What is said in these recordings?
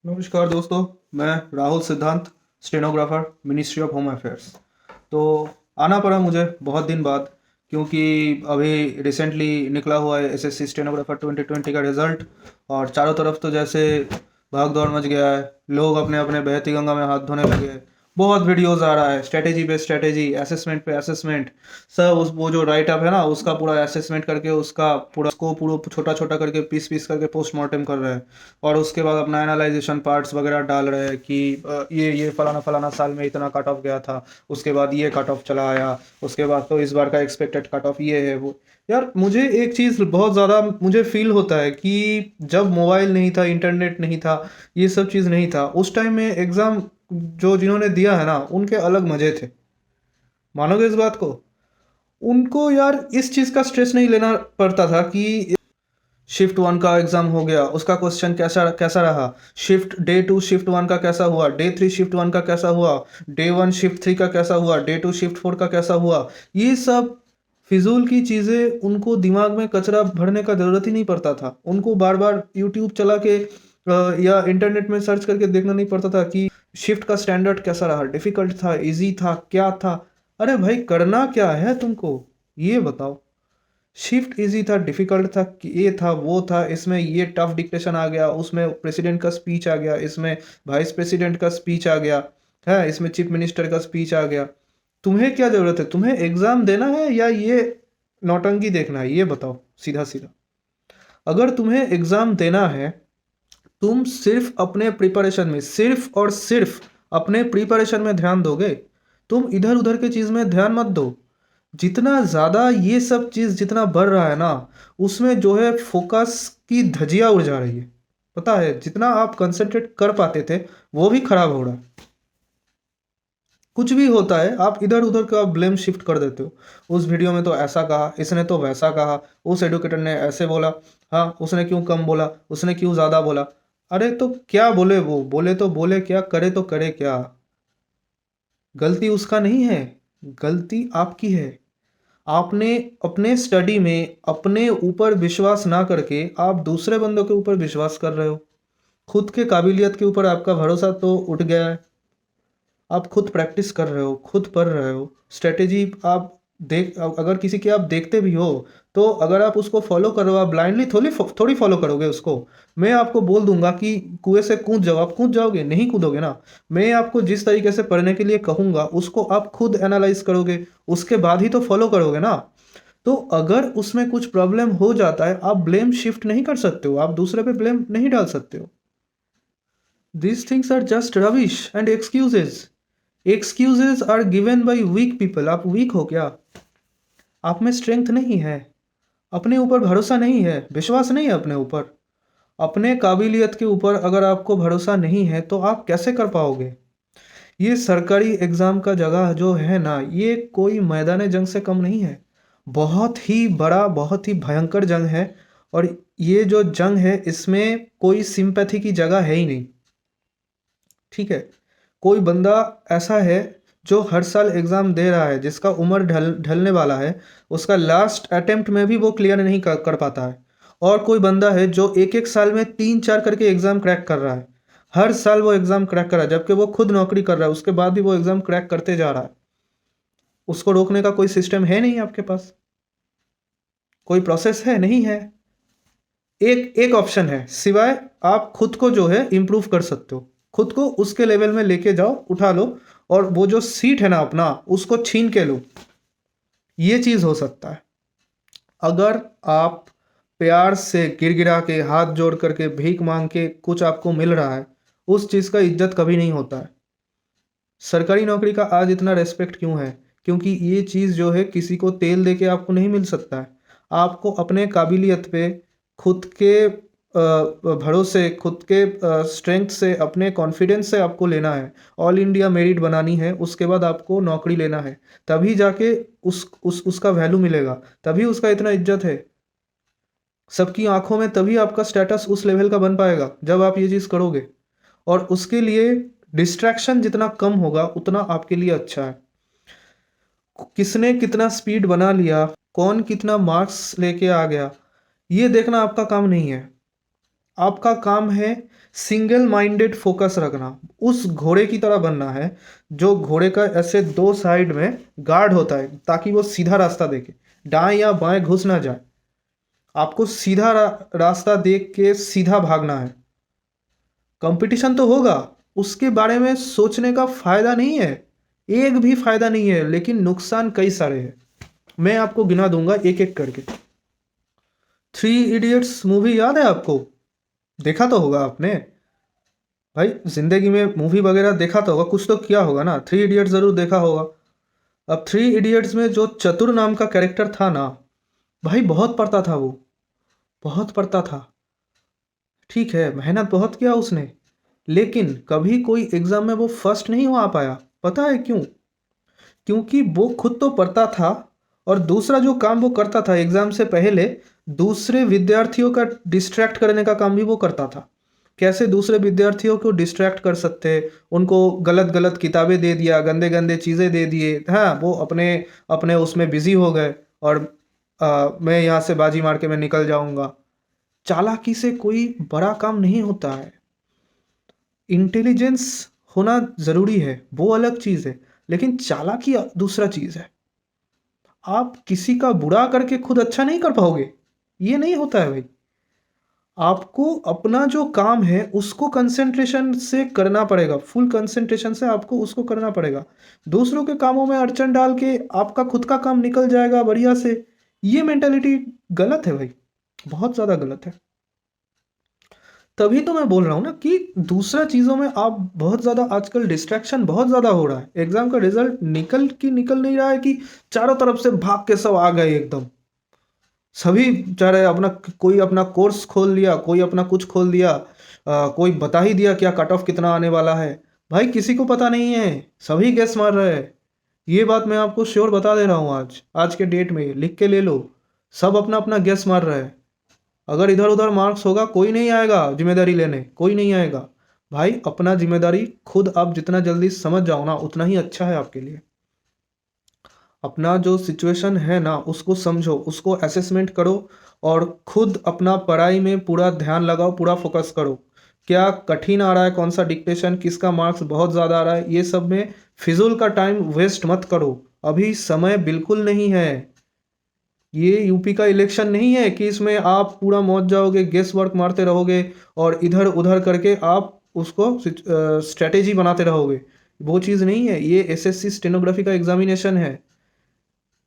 नमस्कार दोस्तों। मैं राहुल सिद्धांत, stenographer, ministry of home affairs. तो आना पड़ा मुझे बहुत दिन बाद, क्योंकि अभी रिसेंटली निकला हुआ है एसएससी स्टेनोग्राफर 2020 का रिज़ल्ट। और चारों तरफ तो जैसे भाग दौड़ मच गया है, लोग अपने अपने बहती गंगा में हाथ धोने लगे हैं। बहुत वीडियोस आ रहा है, स्ट्रेटेजी पे स्ट्रेटेजी, असेसमेंट पे असेसमेंट। सब उस वो जो राइट अप है ना, उसका पूरा असेसमेंट करके उसका पूरा उसको पूरा छोटा छोटा करके पीस पीस करके पोस्टमार्टम कर रहे हैं। और उसके बाद अपना एनालाइजेशन पार्ट्स वगैरह डाल रहे हैं कि ये फलाना फलाना साल में इतना कट ऑफ गया था, उसके बाद ये कट ऑफ चला आया, उसके बाद तो इस बार का एक्सपेक्टेड कट ऑफ ये है वो। यार मुझे एक चीज़ बहुत ज़्यादा मुझे फील होता है कि जब मोबाइल नहीं था, इंटरनेट नहीं था, ये सब चीज़ नहीं था, उस टाइम में एग्ज़ाम जो जिन्होंने दिया है ना, उनके अलग मज़े थे। मानोगे इस बात को? उनको यार इस चीज़ का स्ट्रेस नहीं लेना पड़ता था कि शिफ्ट वन का एग्जाम हो गया, उसका क्वेश्चन कैसा कैसा रहा, shift day two shift one का कैसा हुआ, डे थ्री शिफ्ट वन का कैसा हुआ, डे वन शिफ्ट थ्री का कैसा हुआ, डे टू शिफ्ट फोर का कैसा हुआ। ये सब फिजूल की चीज़ें, उनको दिमाग में कचरा भरने का ज़रूरत ही नहीं पड़ता था। उनको बार बार यूट्यूब चला के या इंटरनेट में सर्च करके देखना नहीं पड़ता था कि शिफ्ट का स्टैंडर्ड कैसा रहा, डिफ़िकल्ट था, इजी था, क्या था। अरे भाई, करना क्या है तुमको, ये बताओ। शिफ्ट इजी था, डिफिकल्ट था, कि ये था वो था, इसमें ये टफ डिक्टेशन आ गया, उसमें प्रेसिडेंट का स्पीच आ गया, इसमें वाइस प्रेसिडेंट का स्पीच आ गया है, इसमें चीफ मिनिस्टर का स्पीच आ गया। तुम्हें क्या ज़रूरत है? तुम्हें एग्ज़ाम देना है या ये नौटंकी देखना है? ये बताओ सीधा सीधा। अगर तुम्हें एग्ज़ाम देना है, तुम सिर्फ अपने प्रिपरेशन में, सिर्फ और सिर्फ अपने प्रिपरेशन में ध्यान दोगे। तुम इधर उधर के चीज़ में ध्यान मत दो। जितना ज़्यादा ये सब चीज़ जितना बढ़ रहा है ना, उसमें जो है फोकस की धज्जियाँ उड़ जा रही है। पता है, जितना आप कंसंट्रेट कर पाते थे, वो भी खराब हो रहा है। कुछ भी होता है, आप इधर उधर का ब्लेम शिफ्ट कर देते हो। उस वीडियो में तो ऐसा कहा, इसने तो वैसा कहा, उस एडुकेटर ने ऐसे बोला, हाँ उसने क्यों कम बोला, उसने क्यों ज़्यादा बोला। अरे तो क्या बोले, वो बोले तो बोले क्या, करे तो करे क्या। गलती उसका नहीं है, गलती आपकी है। आपने अपने स्टडी में अपने ऊपर विश्वास ना करके आप दूसरे बंदों के ऊपर विश्वास कर रहे हो। खुद के काबिलियत के ऊपर आपका भरोसा तो उठ गया है। आप खुद प्रैक्टिस कर रहे हो, खुद पढ़ रहे हो, स्ट्रेटेजी आप देख, अगर किसी की आप देखते भी हो, तो अगर आप उसको फॉलो कर रहे हो, आप ब्लाइंडली थोड़ी थोड़ी फॉलो करोगे उसको। मैं आपको बोल दूंगा कि कुएं से कूद जाओ, आप कूद जाओगे? नहीं कूदोगे ना। मैं आपको जिस तरीके से पढ़ने के लिए कहूँगा, उसको आप खुद एनालाइज करोगे, उसके बाद ही तो फॉलो करोगे ना। तो अगर उसमें कुछ प्रॉब्लम हो जाता है, आप ब्लेम शिफ्ट नहीं कर सकते हो, आप दूसरे पे ब्लेम नहीं डाल सकते हो। These things are just rubbish and excuses. Excuses are given by weak people. आप वीक हो क्या? आप में स्ट्रेंथ नहीं है, अपने ऊपर भरोसा नहीं है, विश्वास नहीं है अपने ऊपर। अपने काबिलियत के ऊपर अगर आपको भरोसा नहीं है, तो आप कैसे कर पाओगे? ये सरकारी एग्ज़ाम का जगह जो है ना, ये कोई मैदान जंग से कम नहीं है। बहुत ही बड़ा, बहुत ही भयंकर जंग है। और ये जो जंग है, इसमें कोई सिंपैथी की जगह है ही नहीं। ठीक है? कोई बंदा ऐसा है जो हर साल एग्ज़ाम दे रहा है, जिसका उम्र ढलने वाला है, उसका लास्ट अटेम्प्ट में भी वो क्लियर नहीं कर पाता है। और कोई बंदा है जो एक एक साल में 3-4 करके एग्ज़ाम क्रैक कर रहा है। हर साल वो एग्ज़ाम क्रैक कर रहा है, जबकि वो खुद नौकरी कर रहा है, उसके बाद भी वो एग्ज़ाम क्रैक करते जा रहा है। उसको रोकने का कोई सिस्टम है नहीं आपके पास, कोई प्रोसेस है नहीं है। एक एक ऑप्शन है, सिवाय आप खुद को जो है इम्प्रूव कर सकते हो। खुद को उसके लेवल में लेके जाओ, उठा लो, और वो जो सीट है ना अपना, उसको छीन के लो। ये चीज़ हो सकता है। अगर आप प्यार से गिड़गिड़ा के, हाथ जोड़ करके, भीख मांग के कुछ आपको मिल रहा है, उस चीज़ का इज्जत कभी नहीं होता है। सरकारी नौकरी का आज इतना रेस्पेक्ट क्यों है? क्योंकि ये चीज़ जो है किसी को तेल दे के आपको नहीं मिल सकता है। आपको अपने काबिलियत पे, खुद के भरोसे, खुद के स्ट्रेंथ से, अपने कॉन्फिडेंस से आपको लेना है। ऑल इंडिया मेरिट बनानी है, उसके बाद आपको नौकरी लेना है। तभी जाके उसका वैल्यू मिलेगा, तभी उसका इतना इज्जत है सबकी आंखों में, तभी आपका स्टेटस उस लेवल का बन पाएगा जब आप ये चीज़ करोगे। और उसके लिए डिस्ट्रैक्शन जितना कम होगा, उतना आपके लिए अच्छा है। किसने कितना स्पीड बना लिया, कौन कितना मार्क्स लेके आ गया, ये देखना आपका काम नहीं है। आपका काम है सिंगल माइंडेड फोकस रखना, उस घोड़े की तरह बनना है जो घोड़े का ऐसे दो साइड में गार्ड होता है ताकि वो सीधा रास्ता देखे, दाएं या बाएं घुस ना जाए। आपको सीधा रास्ता देख के सीधा भागना है। कंपटीशन तो होगा, उसके बारे में सोचने का फायदा नहीं है, एक भी फायदा नहीं है, लेकिन नुकसान कई सारे हैं। मैं आपको गिना दूंगा एक एक करके। थ्री इडियट्स मूवी याद है आपको? देखा तो होगा आपने भाई, जिंदगी में मूवी वगैरह देखा तो होगा, कुछ तो किया होगा ना। थ्री इडियट्स जरूर देखा होगा। अब थ्री इडियट्स में जो चतुर नाम का कैरेक्टर था ना भाई, बहुत पढ़ता था वो, बहुत पढ़ता था। ठीक है, मेहनत बहुत किया उसने, लेकिन कभी कोई एग्जाम में वो फर्स्ट नहीं हो आ पाया। पता है क्यों? क्योंकि वो खुद तो पढ़ता था, और दूसरा जो काम वो करता था एग्जाम से पहले, दूसरे विद्यार्थियों का डिस्ट्रैक्ट करने का काम भी वो करता था। कैसे दूसरे विद्यार्थियों को डिस्ट्रैक्ट कर सकते हैं, उनको गलत गलत किताबें दे दिया, गंदे गंदे चीज़ें दे दिए, हाँ वो अपने अपने उसमें बिजी हो गए, और मैं यहाँ से बाजी मार के मैं निकल जाऊंगा। चालाकी से कोई बड़ा काम नहीं होता है। इंटेलिजेंस होना ज़रूरी है, वो अलग चीज़ है, लेकिन चालाकी दूसरा चीज़ है। आप किसी का बुरा करके खुद अच्छा नहीं कर पाओगे, ये नहीं होता है भाई। आपको अपना जो काम है उसको कंसंट्रेशन से करना पड़ेगा, फुल कंसंट्रेशन से आपको उसको करना पड़ेगा। दूसरों के कामों में अड़चन डाल के आपका खुद का काम निकल जाएगा बढ़िया से, ये मेंटालिटी गलत है भाई, बहुत ज़्यादा गलत है। तभी तो मैं बोल रहा हूँ ना कि दूसरा चीज़ों में आप बहुत ज़्यादा, आजकल डिस्ट्रैक्शन बहुत ज़्यादा हो रहा है। एग्जाम का रिजल्ट निकल नहीं रहा है कि चारों तरफ से भाग के सब आ गए एकदम, सभी चाहे अपना, कोई अपना कोर्स खोल लिया, कोई अपना कुछ खोल दिया, कोई बता ही दिया क्या कट ऑफ कितना आने वाला है। भाई किसी को पता नहीं है, सभी गैस मार रहे हैं। ये बात मैं आपको श्योर बता दे रहा हूँ, आज आज के डेट में लिख के ले लो, सब अपना अपना गैस मार रहे हैं। अगर इधर उधर मार्क्स होगा, कोई नहीं आएगा जिम्मेदारी लेने, कोई नहीं आएगा। भाई अपना जिम्मेदारी खुद आप जितना जल्दी समझ जाओ ना, उतना ही अच्छा है आपके लिए। अपना जो सिचुएशन है ना उसको समझो, उसको असेसमेंट करो, और खुद अपना पढ़ाई में पूरा ध्यान लगाओ, पूरा फोकस करो। क्या कठिन आ रहा है, कौन सा डिक्टेशन, किसका मार्क्स बहुत ज़्यादा आ रहा है, ये सब में फिजूल का टाइम वेस्ट मत करो। अभी समय बिल्कुल नहीं है। ये यूपी का इलेक्शन नहीं है कि इसमें आप पूरा मौज जाओगे, गेस वर्क मारते रहोगे, और इधर उधर करके आप उसको स्ट्रेटेजी बनाते रहोगे। वो चीज़ नहीं है, ये एसएससी स्टेनोग्राफी का एग्जामिनेशन है।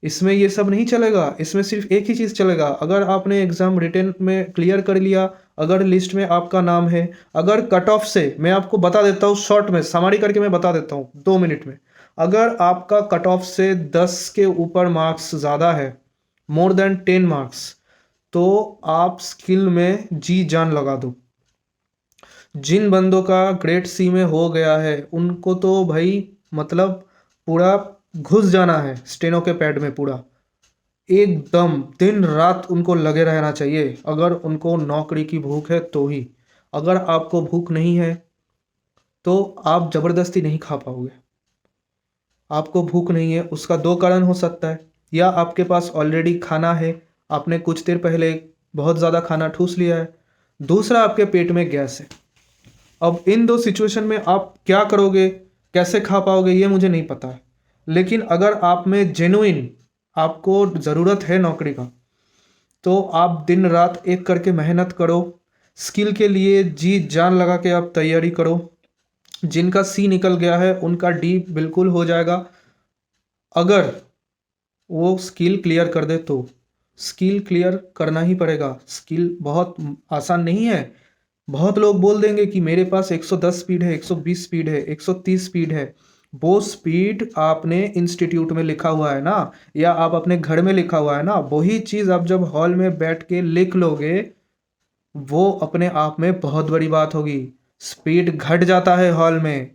इसमें ये सब नहीं चलेगा, इसमें सिर्फ एक ही चीज़ चलेगा। अगर आपने एग्ज़ाम रिटन में क्लियर कर लिया, अगर लिस्ट में आपका नाम है, अगर कट ऑफ से, मैं आपको बता देता हूँ शॉर्ट में समरी करके मैं बता देता हूँ 2 मिनट में, अगर आपका कट ऑफ से 10 के ऊपर मार्क्स ज़्यादा है, मोर देन 10 मार्क्स, तो आप स्किल में जी जान लगा दो। जिन बंदों का ग्रेड सी में हो गया है उनको तो भाई मतलब पूरा घुस जाना है स्टेनो के पैड में, पूरा एकदम दिन रात उनको लगे रहना चाहिए, अगर उनको नौकरी की भूख है तो ही। अगर आपको भूख नहीं है तो आप ज़बरदस्ती नहीं खा पाओगे। आपको भूख नहीं है उसका दो कारण हो सकता है, या आपके पास ऑलरेडी खाना है, आपने कुछ देर पहले बहुत ज़्यादा खाना ठूस लिया है, दूसरा आपके पेट में गैस है। अब इन दो सिचुएशन में आप क्या करोगे, कैसे खा पाओगे, ये मुझे नहीं पता है। लेकिन अगर आप में जेन्युइन आपको ज़रूरत है नौकरी का, तो आप दिन रात एक करके मेहनत करो, स्किल के लिए जी जान लगा के आप तैयारी करो। जिनका सी निकल गया है उनका डी बिल्कुल हो जाएगा, अगर वो स्किल क्लियर कर दे तो। स्किल क्लियर करना ही पड़ेगा, स्किल बहुत आसान नहीं है। बहुत लोग बोल देंगे कि मेरे पास 110 स्पीड है, 120 स्पीड है, 130 स्पीड है। वो स्पीड आपने इंस्टीट्यूट में लिखा हुआ है ना, या आप अपने घर में लिखा हुआ है ना, वही चीज़ आप जब हॉल में बैठ के लिख लोगे, वो अपने आप में बहुत बड़ी बात होगी। स्पीड घट जाता है हॉल में।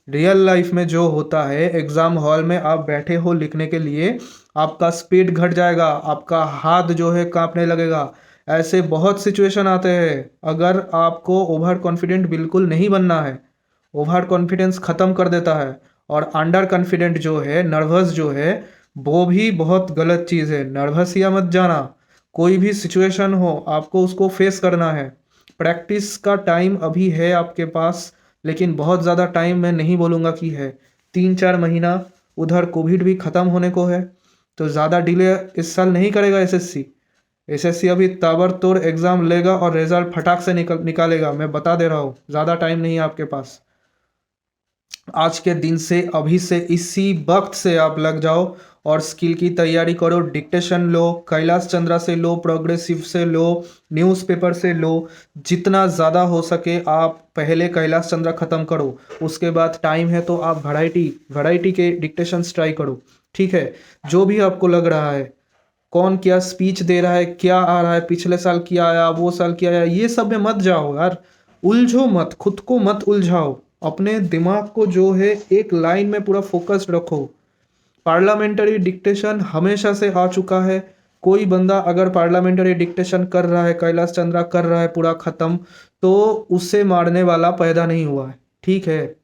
रियल लाइफ में जो होता है, एग्ज़ाम हॉल में आप बैठे हो लिखने के लिए, आपका स्पीड घट जाएगा, आपका हाथ जो है कांपने लगेगा। ऐसे बहुत सिचुएशन आते हैं। अगर आपको ओवर कॉन्फिडेंट बिल्कुल नहीं बनना है, ओवर कॉन्फिडेंस ख़त्म कर देता है, और अंडर कॉन्फिडेंट जो है, नर्वस जो है, वो भी बहुत गलत चीज़ है। नर्वस या मत जाना, कोई भी सिचुएशन हो आपको उसको फेस करना है। प्रैक्टिस का टाइम अभी है आपके पास, लेकिन बहुत ज़्यादा टाइम मैं नहीं बोलूँगा कि है। 3-4 महीना, उधर कोविड भी ख़त्म होने को है, तो ज़्यादा डिले इस साल नहीं करेगा एसएससी। एसएससी अभी ताबड़तोड़ एग्ज़ाम लेगा और रिजल्ट फटाक से निकालेगा, मैं बता दे रहा हूँ। ज़्यादा टाइम नहीं है आपके पास। आज के दिन से, अभी से, इसी वक्त से आप लग जाओ और स्किल की तैयारी करो। डिक्टेशन लो, कैलाश चंद्रा से लो, प्रोग्रेसिव से लो, न्यूज़पेपर से लो, जितना ज़्यादा हो सके आप पहले कैलाश चंद्रा ख़त्म करो। उसके बाद टाइम है तो आप वैरायटी के डिक्टेशंस ट्राई करो। ठीक है, जो भी आपको लग रहा है, कौन क्या स्पीच दे रहा है, क्या आ रहा है, पिछले साल क्या आया, वो साल क्या आया, ये सब में मत जाओ यार। उलझो मत, खुद को मत उलझाओ। अपने दिमाग को जो है एक लाइन में पूरा फोकस्ड रखो। पार्लियामेंट्री डिक्टेशन हमेशा से आ चुका है। कोई बंदा अगर पार्लियामेंट्री डिक्टेशन कर रहा है, कैलाश चंद्रा कर रहा है पूरा ख़त्म, तो उससे मारने वाला पैदा नहीं हुआ है। ठीक है,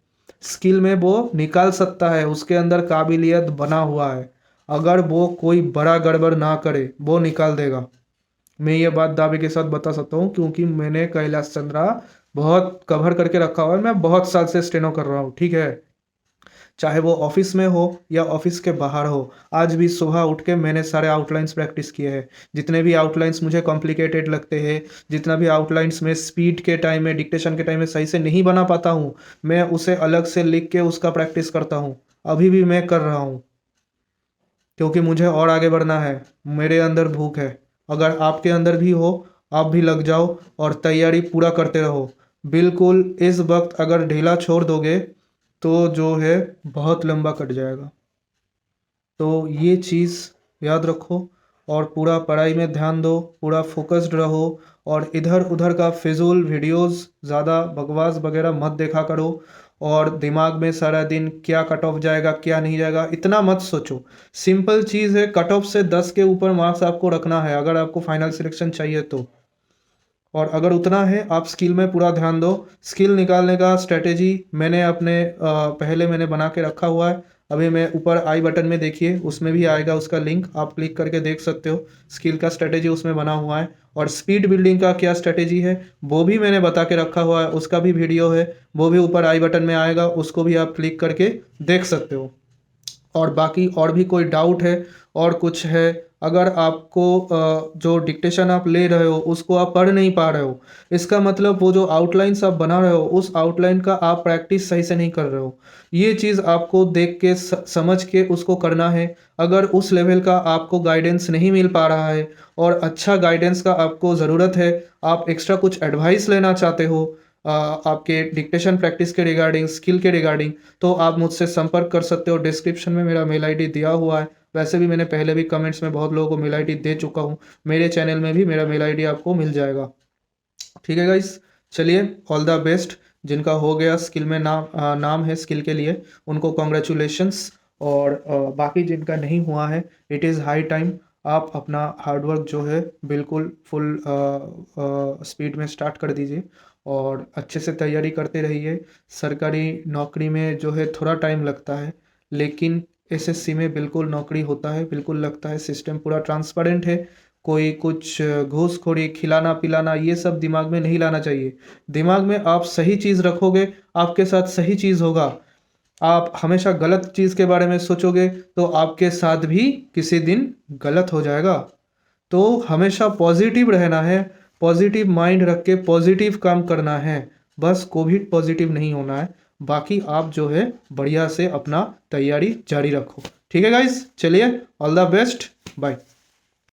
स्किल में वो निकाल सकता है, उसके अंदर काबिलियत बना हुआ है। अगर वो कोई बड़ा गड़बड़ ना करे, वो निकाल देगा। मैं ये बात दावे के साथ बता सकता हूँ, क्योंकि मैंने कैलाश चंद्रा बहुत कवर करके रखा हुआ है। मैं बहुत साल से स्टेनो कर रहा हूँ। ठीक है, चाहे वो ऑफिस में हो या ऑफिस के बाहर हो। आज भी सुबह उठ के मैंने सारे आउटलाइंस प्रैक्टिस किए हैं। जितने भी आउटलाइंस मुझे कॉम्प्लिकेटेड लगते हैं, जितना भी आउटलाइंस में स्पीड के टाइम में, डिक्टेशन के टाइम में सही से नहीं बना पाता हूँ, मैं उसे अलग से लिख के उसका प्रैक्टिस करता हूँ। अभी भी मैं कर रहा हूँ, क्योंकि मुझे और आगे बढ़ना है। मेरे अंदर भूख है। अगर आपके अंदर भी हो, आप भी लग जाओ और तैयारी पूरा करते रहो। बिल्कुल इस वक्त अगर ढीला छोड़ दोगे तो जो है बहुत लंबा कट जाएगा। तो ये चीज़ याद रखो और पूरा पढ़ाई में ध्यान दो, पूरा फोकस्ड रहो और इधर उधर का फिजूल वीडियोस, ज़्यादा बकवास वगैरह मत देखा करो। और दिमाग में सारा दिन क्या कट ऑफ जाएगा, क्या नहीं जाएगा, इतना मत सोचो। सिंपल चीज़ है, कट ऑफ से 10 के ऊपर मार्क्स आपको रखना है अगर आपको फाइनल सिलेक्शन चाहिए तो। और अगर उतना है, आप स्किल में पूरा ध्यान दो। स्किल निकालने का स्ट्रेटेजी मैंने अपने पहले मैंने बना के रखा हुआ है। अभी मैं ऊपर आई बटन में देखिए, उसमें भी आएगा उसका लिंक, आप क्लिक करके देख सकते हो। स्किल का स्ट्रेटेजी उसमें बना हुआ है। और स्पीड बिल्डिंग का क्या स्ट्रेटेजी है वो भी मैंने बता के रखा हुआ है, उसका भी वीडियो है, वो भी ऊपर आई बटन में आएगा, उसको भी आप क्लिक करके देख सकते हो। और बाकी और भी कोई डाउट है और कुछ है, अगर आपको जो डिक्टेशन आप ले रहे हो उसको आप पढ़ नहीं पा रहे हो, इसका मतलब वो जो आउटलाइंस आप बना रहे हो उस आउटलाइन का आप प्रैक्टिस सही से नहीं कर रहे हो। ये चीज़ आपको देख के समझ के उसको करना है। अगर उस लेवल का आपको गाइडेंस नहीं मिल पा रहा है और अच्छा गाइडेंस का आपको ज़रूरत है, आप एक्स्ट्रा कुछ एडवाइस लेना चाहते हो आपके डिक्टेशन प्रैक्टिस के रिगार्डिंग, स्किल के रिगार्डिंग, तो आप मुझसे संपर्क कर सकते हो। डिस्क्रिप्शन में मेरा मेल आईडी दिया हुआ है। वैसे भी मैंने पहले भी कमेंट्स में बहुत लोगों को मेल आईडी दे चुका हूँ। मेरे चैनल में भी मेरा मेल आईडी आपको मिल जाएगा। ठीक है गाइस, चलिए, ऑल द बेस्ट। जिनका हो गया स्किल में नाम है स्किल के लिए, उनको कॉन्ग्रेचुलेशंस। और बाकी जिनका नहीं हुआ है, इट इज़ हाई टाइम आप अपना हार्डवर्क जो है बिल्कुल फुल स्पीड में स्टार्ट कर दीजिए और अच्छे से तैयारी करते रहिए। सरकारी नौकरी में जो है थोड़ा टाइम लगता है, लेकिन एसएससी में बिल्कुल नौकरी होता है, बिल्कुल लगता है। सिस्टम पूरा ट्रांसपेरेंट है। कोई कुछ घूसखोरी, खिलाना पिलाना, ये सब दिमाग में नहीं लाना चाहिए। दिमाग में आप सही चीज़ रखोगे, आपके साथ सही चीज़ होगा। आप हमेशा गलत चीज़ के बारे में सोचोगे तो आपके साथ भी किसी दिन गलत हो जाएगा। तो हमेशा पॉजिटिव रहना है, पॉजिटिव माइंड रख के पॉजिटिव काम करना है। बस कोविड पॉजिटिव नहीं होना है। बाकी आप जो है बढ़िया से अपना तैयारी जारी रखो। ठीक है गाइस, चलिए, ऑल द बेस्ट, बाय।